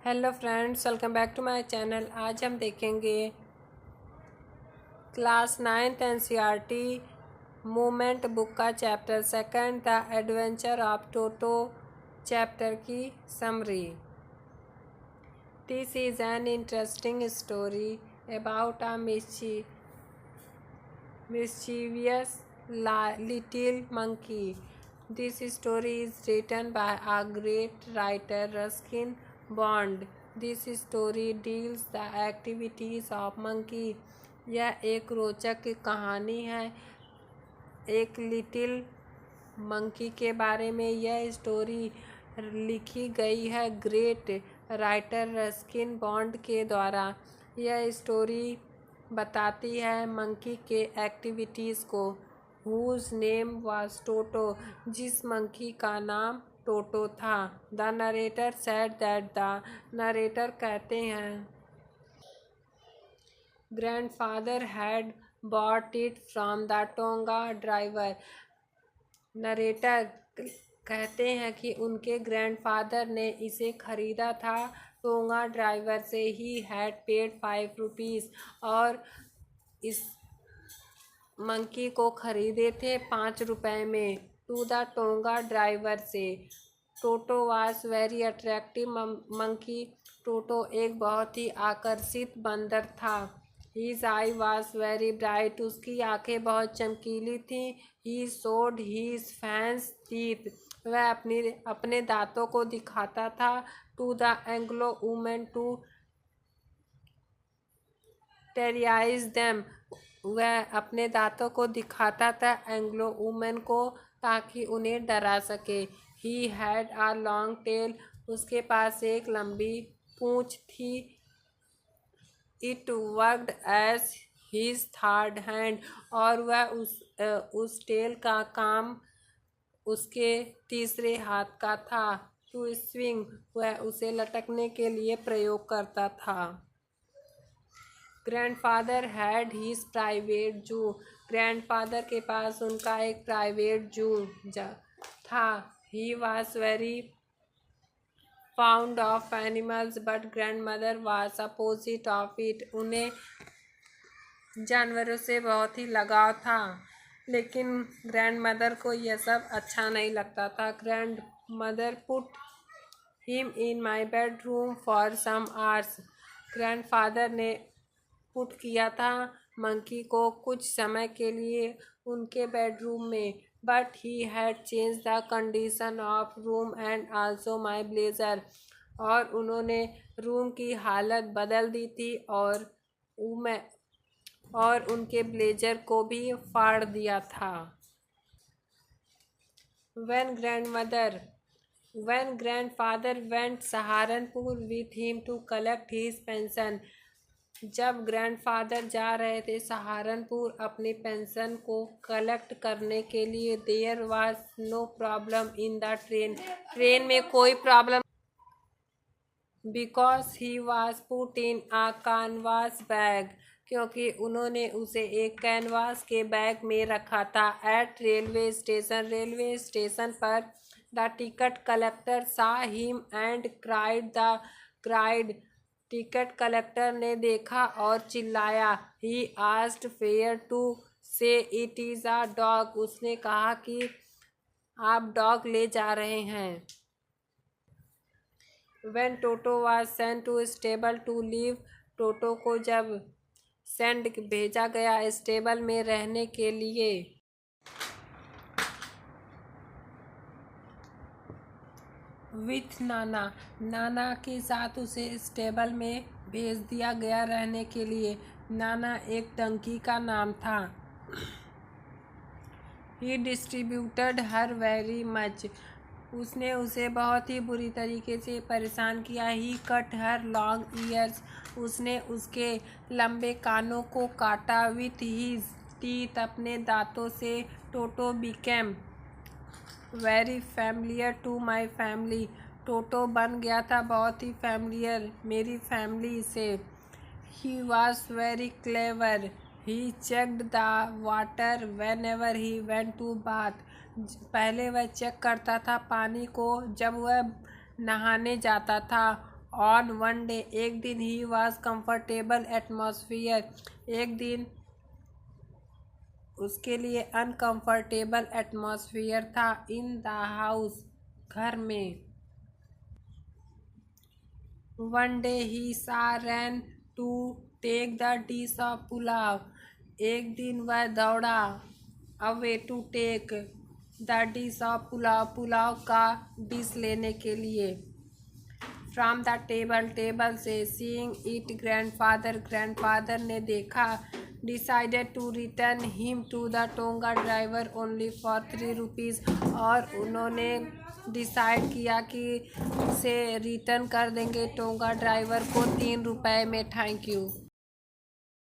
Hello friends, welcome back to my channel. आज हम देखेंगे class 9th NCERT moments book का chapter second the adventure of Toto chapter की summary. This is an interesting story about a mischievous little monkey. This story is written by a great writer Ruskin Bond. This story deals the activities of monkey. यह एक रोचक कहानी है एक little monkey के बारे में। यह स्टोरी लिखी गई है ग्रेट राइटर रस्किन बॉन्ड के द्वारा। यह स्टोरी बताती है मंकी के एक्टिविटीज़ को। हुज नेम वाज टोटो, जिस मंकी का नाम टोटो था। The narrator said that the narrator कहते हैं grandfather had bought it from the tonga driver. Narrator कहते हैं कि उनके ग्रैंडफादर ने इसे खरीदा था टोंगा ड्राइवर से। ही हैड पेड 5 रुपीज़ और इस मंकी को खरीदे थे 5 रुपए में टू द टोंगा ड्राइवर से। Toto was very attractive monkey. Toto एक बहुत ही आकर्षित बंदर था। His eye was very bright. उसकी आंखें बहुत चमकीली थीं। He showed his fancy teeth. वह अपने दांतों को दिखाता था to the Anglo woman to terrorize them. वह अपने दांतों को दिखाता था एंग्लो वुमेन को ताकि उन्हें डरा सके। He had a long tail. उसके पास एक लंबी पूंछ थी। It worked as his third hand. और वह उस टेल का काम उसके तीसरे हाथ का था। To swing, वह उसे लटकने के लिए प्रयोग करता था। ग्रैंडफादर हैड हिज प्राइवेट जू। ग्रैंडफादर के पास उनका एक प्राइवेट जू था। ही was very found of animals but grandmother was opposite of it. उन्हें जानवरों से बहुत ही लगाव था, लेकिन ग्रैंडमदर को यह सब अच्छा नहीं लगता था। Grandmother put him in my bedroom for some hours. Grandfather ने पुट किया था मंकी को कुछ समय के लिए उनके बेडरूम में। But he had change the condition of room and also my blazer. और उन्होंने रूम की हालत बदल दी थी और उनके ब्लेजर को भी फाड़ दिया था। When grandfather went Saharanpur with him to collect his pension. जब ग्रैंडफादर जा रहे थे सहारनपुर अपनी पेंशन को कलेक्ट करने के लिए, there was no problem in the train. Train में कोई problem because he was put in a canvas bag, क्योंकि उन्होंने उसे एक कैनवास के बैग में रखा था। एट रेलवे स्टेशन पर द टिकट कलेक्टर सा him and cried. Ticket collector ने देखा और चिल्लाया। ही आस्क्ड फेयर टू से इट इज़ अ डॉग। उसने कहा कि आप डॉग ले जा रहे हैं। When Toto was sent to stable to leave, Toto को जब भेजा गया स्टेबल में रहने के लिए, विथ नाना के साथ उसे स्टेबल में भेज दिया गया रहने के लिए। नाना एक डंकी का नाम था। ही डिस्ट्रीब्यूटेड हर वेरी मच। उसने उसे बहुत ही बुरी तरीके से परेशान किया। ही कट हर लॉन्ग ईयर्स। उसने उसके लंबे कानों को काटा। विथ हिज टीथ, अपने दांतों से। Toto became very familiar to my family. Toto बन गया था बहुत ही फैमिलियर मेरी फैमिली से। He was very clever. He checked the water whenever he went to bath. पहले वह चेक करता था पानी को जब वह नहाने जाता था। ऑन वन डे, एक दिन ही वॉज कंफर्टेबल एटमॉस्फियर, एक दिन उसके लिए अनकंफर्टेबल एटमॉस्फियर था। इन द हाउस, घर में। One day he so ran to take the dish of pulao, एक दिन वह दौड़ा away to take the dish of pulao, pulao का डिश लेने के लिए। फ्रॉम द टेबल, टेबल से। सीइंग इट ग्रैंडफादर, ग्रैंडफादर ने देखा। Decided to return him to the tonga driver only for 3 rupees, और उन्होंने डिसाइड किया कि उसे रिटर्न कर देंगे टोंगा ड्राइवर को 3 रुपए में। Thank you.